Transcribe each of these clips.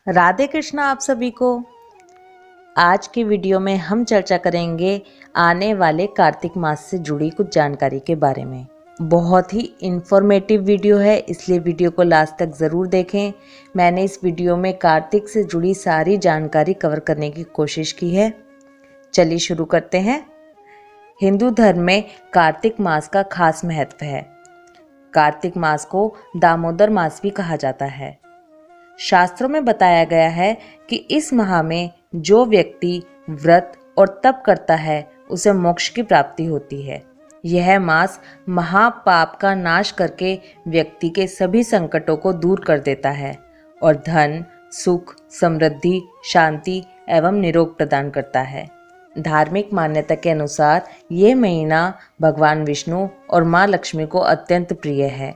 राधे कृष्णा आप सभी को। आज की वीडियो में हम चर्चा करेंगे आने वाले कार्तिक मास से जुड़ी कुछ जानकारी के बारे में। बहुत ही इंफॉर्मेटिव वीडियो है, इसलिए वीडियो को लास्ट तक ज़रूर देखें। मैंने इस वीडियो में कार्तिक से जुड़ी सारी जानकारी कवर करने की कोशिश की है। चलिए शुरू करते हैं। हिंदू धर्म में कार्तिक मास का खास महत्व है। कार्तिक मास को दामोदर मास भी कहा जाता है। शास्त्रों में बताया गया है कि इस माह में जो व्यक्ति व्रत और तप करता है उसे मोक्ष की प्राप्ति होती है। यह मास महापाप का नाश करके व्यक्ति के सभी संकटों को दूर कर देता है और धन, सुख, समृद्धि, शांति एवं निरोग प्रदान करता है। धार्मिक मान्यता के अनुसार यह महीना भगवान विष्णु और माँ लक्ष्मी को अत्यंत प्रिय है।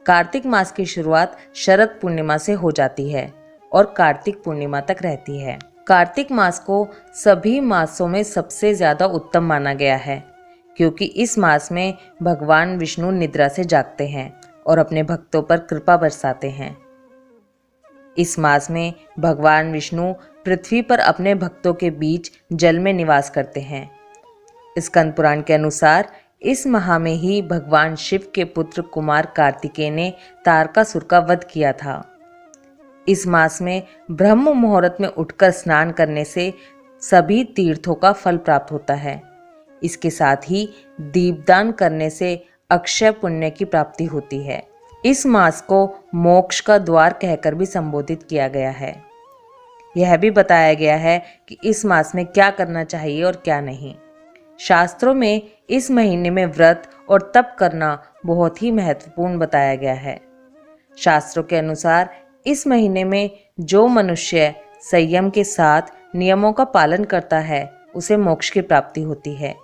कार्तिक मास की शुरुआत शरद पूर्णिमा से हो जाती है और कार्तिक पूर्णिमा तक रहती है। कार्तिक मास को सभी मासों में सबसे ज़्यादा उत्तम माना गया है, क्योंकि इस मास में भगवान विष्णु निद्रा से जागते हैं और अपने भक्तों पर कृपा बरसाते हैं। इस मास में भगवान विष्णु पृथ्वी पर अपने भक्तों के बीच जल में निवास करते हैं। स्कंद पुराण के अनुसार इस माह में ही भगवान शिव के पुत्र कुमार कार्तिकेय ने तारकासुर का वध किया था। इस मास में ब्रह्म मुहूर्त में उठकर स्नान करने से सभी तीर्थों का फल प्राप्त होता है। इसके साथ ही दीपदान करने से अक्षय पुण्य की प्राप्ति होती है। इस मास को मोक्ष का द्वार कहकर भी संबोधित किया गया है। यह भी बताया गया है कि इस मास में क्या करना चाहिए और क्या नहीं। शास्त्रों में इस महीने में व्रत और तप करना बहुत ही महत्वपूर्ण बताया गया है। शास्त्रों के अनुसार इस महीने में जो मनुष्य संयम के साथ नियमों का पालन करता है उसे मोक्ष की प्राप्ति होती है।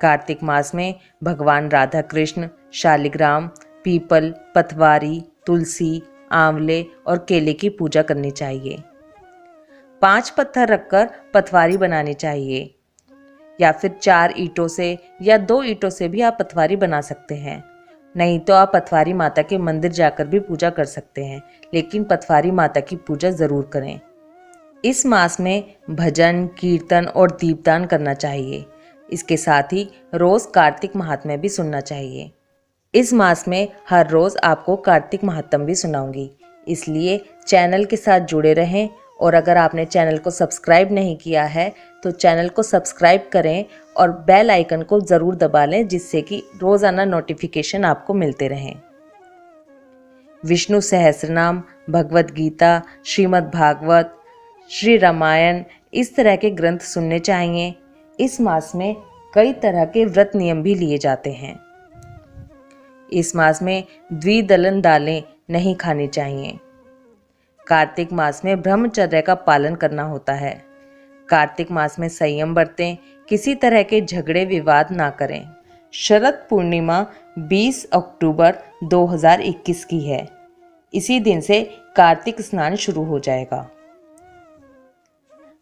कार्तिक मास में भगवान राधा कृष्ण, शालिग्राम, पीपल, पतवारी, तुलसी, आंवले और केले की पूजा करनी चाहिए। 5 पत्थर रखकर पतवारी बनानी चाहिए, या फिर 4 ईंटों से या 2 ईंटों से भी आप पतवारी बना सकते हैं। नहीं तो आप पतवारी माता के मंदिर जाकर भी पूजा कर सकते हैं, लेकिन पतवारी माता की पूजा ज़रूर करें। इस मास में भजन, कीर्तन और दीपदान करना चाहिए। इसके साथ ही रोज़ कार्तिक महात्म्य भी सुनना चाहिए। इस मास में हर रोज़ आपको कार्तिक महात्म्य भी सुनाऊंगी, इसलिए चैनल के साथ जुड़े रहें। और अगर आपने चैनल को सब्सक्राइब नहीं किया है तो चैनल को सब्सक्राइब करें और बेल आइकन को ज़रूर दबा लें, जिससे कि रोज़ाना नोटिफिकेशन आपको मिलते रहें। विष्णु सहस्रनाम, भगवत गीता, श्रीमद् भागवत, श्री रामायण, इस तरह के ग्रंथ सुनने चाहिए। इस मास में कई तरह के व्रत नियम भी लिए जाते हैं। इस मास में द्विदलन दालें नहीं खानी चाहिए। कार्तिक मास में ब्रह्मचर्य का पालन करना होता है। कार्तिक मास में संयम बरतें, किसी तरह के झगड़े विवाद ना करें। शरद पूर्णिमा 20 अक्टूबर 2021 की है। इसी दिन से कार्तिक स्नान शुरू हो जाएगा।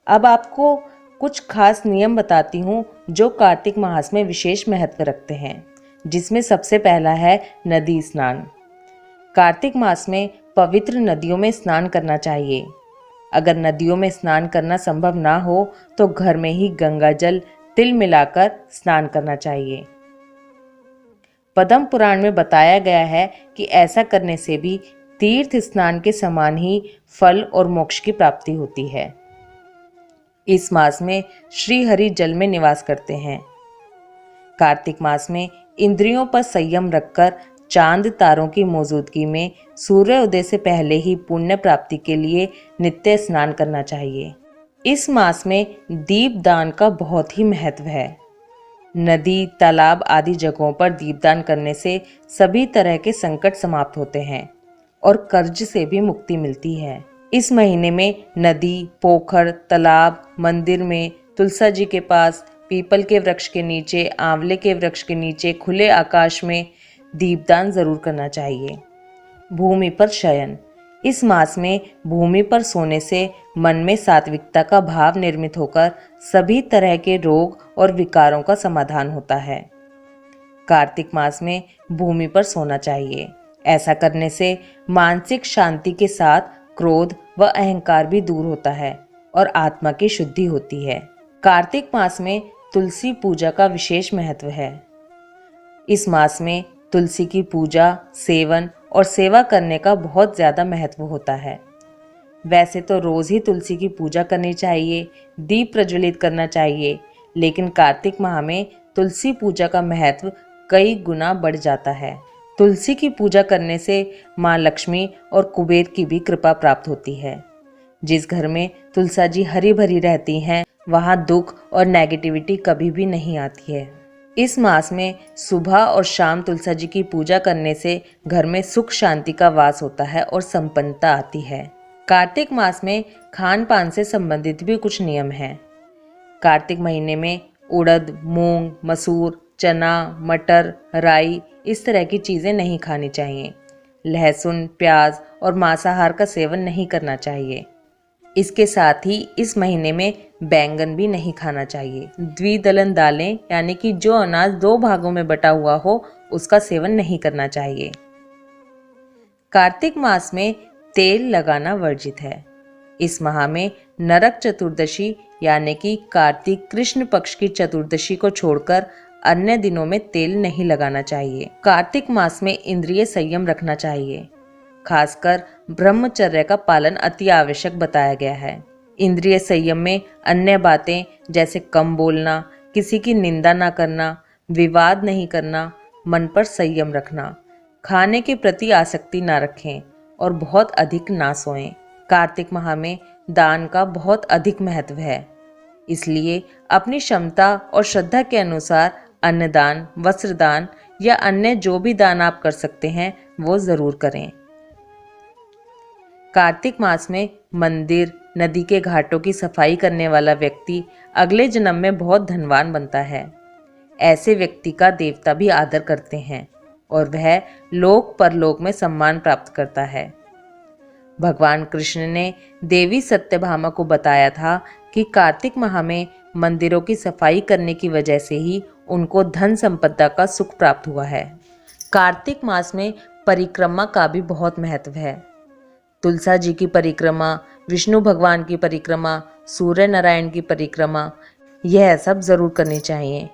अब आपको कुछ खास नियम बताती हूँ जो कार्तिक मास में विशेष महत्व रखते हैं, जिसमें सबसे पहला है नदी स्नान। कार्तिक मास में पवित्र नदियों में स्नान करना चाहिए। अगर नदियों में स्नान करना संभव ना हो तो घर में ही गंगा जल तिल मिलाकर स्नान करना चाहिए। पद्म पुराण में बताया गया है कि ऐसा करने से भी तीर्थ स्नान के समान ही फल और मोक्ष की प्राप्ति होती है। इस मास में श्री हरि जल में निवास करते हैं। कार्तिक मास में इंद्रियों पर संयम रखकर चांद तारों की मौजूदगी में सूर्योदय से पहले ही पुण्य प्राप्ति के लिए नित्य स्नान करना चाहिए। इस मास में दीपदान का बहुत ही महत्व है। नदी, तालाब आदि जगहों पर दीपदान करने से सभी तरह के संकट समाप्त होते हैं और कर्ज से भी मुक्ति मिलती है। इस महीने में नदी, पोखर, तालाब, मंदिर में, तुलसा जी के पास, पीपल के वृक्ष के नीचे, आंवले के वृक्ष के नीचे, खुले आकाश में दीपदान जरूर करना चाहिए। भूमि पर शयन। इस मास में भूमि पर सोने से मन में सात्विकता का भाव निर्मित होकर सभी तरह के रोग और विकारों का समाधान होता है। कार्तिक मास में भूमि पर सोना चाहिए। ऐसा करने से मानसिक शांति के साथ क्रोध व अहंकार भी दूर होता है और आत्मा की शुद्धि होती है। कार्तिक मास में तुलसी पूजा का विशेष महत्व है। इस मास में तुलसी की पूजा, सेवन और सेवा करने का बहुत ज़्यादा महत्व होता है। वैसे तो रोज़ ही तुलसी की पूजा करनी चाहिए, दीप प्रज्वलित करना चाहिए, लेकिन कार्तिक माह में तुलसी पूजा का महत्व कई गुना बढ़ जाता है। तुलसी की पूजा करने से माँ लक्ष्मी और कुबेर की भी कृपा प्राप्त होती है। जिस घर में तुलसा जी हरी भरी रहती हैं, वहाँ दुख और नेगेटिविटी कभी भी नहीं आती है। इस मास में सुबह और शाम तुलसा जी की पूजा करने से घर में सुख शांति का वास होता है और संपन्नता आती है। कार्तिक मास में खान पान से संबंधित भी कुछ नियम हैं। कार्तिक महीने में उड़द, मूंग, मसूर, चना, मटर, राई इस तरह की चीज़ें नहीं खानी चाहिए। लहसुन, प्याज और मांसाहार का सेवन नहीं करना चाहिए। इसके साथ ही इस महीने में बैंगन भी नहीं खाना चाहिए। द्विदलन दालें यानी कि जो अनाज 2 भागों में बटा हुआ हो उसका सेवन नहीं करना चाहिए। कार्तिक मास में तेल लगाना वर्जित है। इस माह में नरक चतुर्दशी यानी कि कार्तिक कृष्ण पक्ष की चतुर्दशी को छोड़कर अन्य दिनों में तेल नहीं लगाना चाहिए। कार्तिक मास में इंद्रिय संयम रखना चाहिए। खासकर ब्रह्मचर्य का पालन अति आवश्यक बताया गया है। इंद्रिय संयम में अन्य बातें जैसे कम बोलना, किसी की निंदा ना करना, विवाद नहीं करना, मन पर संयम रखना, खाने के प्रति आसक्ति ना रखें और बहुत अधिक ना सोएं। कार्तिक माह में दान का बहुत अधिक महत्व है, इसलिए अपनी क्षमता और श्रद्धा के अनुसार अन्नदान, वस्त्रदान या अन्य जो भी दान आप कर सकते हैं वो ज़रूर करें। कार्तिक मास में मंदिर, नदी के घाटों की सफाई करने वाला व्यक्ति अगले जन्म में बहुत धनवान बनता है। ऐसे व्यक्ति का देवता भी आदर करते हैं और वह लोक परलोक में सम्मान प्राप्त करता है। भगवान कृष्ण ने देवी सत्यभामा को बताया था कि कार्तिक माह में मंदिरों की सफाई करने की वजह से ही उनको धन संपदा का सुख प्राप्त हुआ है। कार्तिक मास में परिक्रमा का भी बहुत महत्व है। तुलसा जी की परिक्रमा, विष्णु भगवान की परिक्रमा, सूर्य नारायण की परिक्रमा, यह सब ज़रूर करनी चाहिए।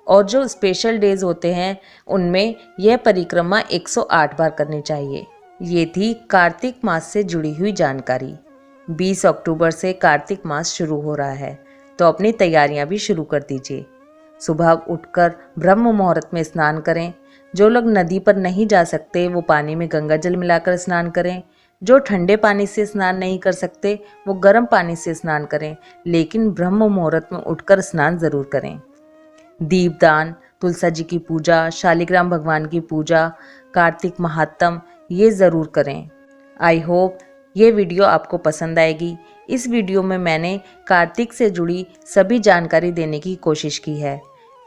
और जो स्पेशल डेज होते हैं उनमें यह परिक्रमा 108 बार करनी चाहिए। ये थी कार्तिक मास से जुड़ी हुई जानकारी। 20 अक्टूबर से कार्तिक मास शुरू हो रहा है, तो अपनी तैयारियां भी शुरू कर दीजिए। सुबह उठकर ब्रह्म मुहूर्त में स्नान करें। जो लोग नदी पर नहीं जा सकते वो पानी में गंगा जल मिलाकर स्नान करें। जो ठंडे पानी से स्नान नहीं कर सकते वो गर्म पानी से स्नान करें, लेकिन ब्रह्म मुहूर्त में उठकर स्नान ज़रूर करें। दीपदान, तुलसा जी की पूजा, शालिग्राम भगवान की पूजा, कार्तिक महात्म ये ज़रूर करें। आई होप ये वीडियो आपको पसंद आएगी। इस वीडियो में मैंने कार्तिक से जुड़ी सभी जानकारी देने की कोशिश की है।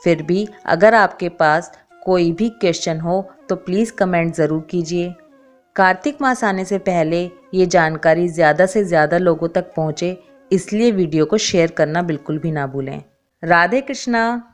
फिर भी अगर आपके पास कोई भी क्वेश्चन हो तो प्लीज़ कमेंट ज़रूर कीजिए। कार्तिक मास आने से पहले ये जानकारी ज़्यादा से ज़्यादा लोगों तक पहुँचे, इसलिए वीडियो को शेयर करना बिल्कुल भी ना भूलें। राधे कृष्णा।